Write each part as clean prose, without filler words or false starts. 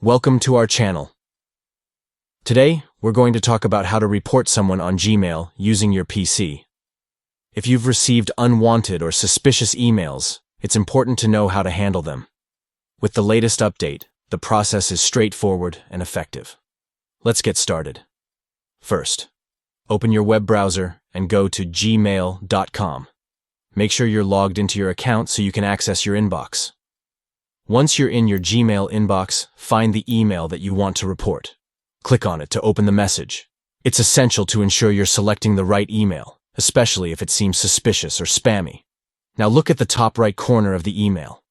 Welcome to our channel. Today, we're going to talk about how to report someone on Gmail using your PC. If you've received unwanted or suspicious emails, it's important to know how to handle them. With the latest update, the process is straightforward and effective. Let's get started. First, open your web browser and go to gmail.com. Make sure you're logged into your account so you can access your inbox. Once you're in your Gmail inbox, find the email that you want to report. Click on it to open the message. It's essential to ensure you're selecting the right email, especially if it seems suspicious or spammy. Now look at the top right corner of the email.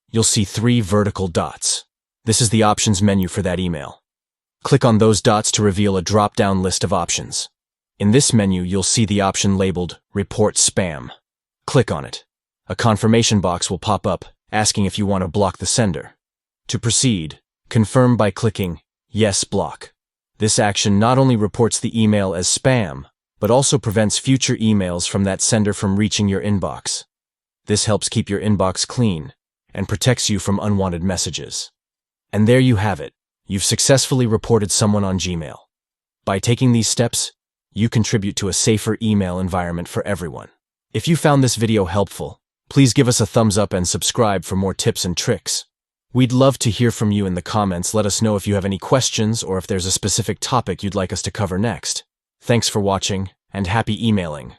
You'll see 3 vertical dots. This is the options menu for that email. Click on those dots to reveal a drop-down list of options. In this menu, you'll see the option labeled Report Spam. Click on it. A confirmation box will pop up, asking if you want to block the sender. To proceed, confirm by clicking Yes Block. This action not only reports the email as spam, but also prevents future emails from that sender from reaching your inbox. This helps keep your inbox clean and protects you from unwanted messages. And there you have it. You've successfully reported someone on Gmail. By taking these steps, you contribute to a safer email environment for everyone. If you found this video helpful, please give us a thumbs up and subscribe for more tips and tricks. We'd love to hear from you in the comments. Let us know if you have any questions or if there's a specific topic you'd like us to cover next. Thanks for watching, and happy emailing.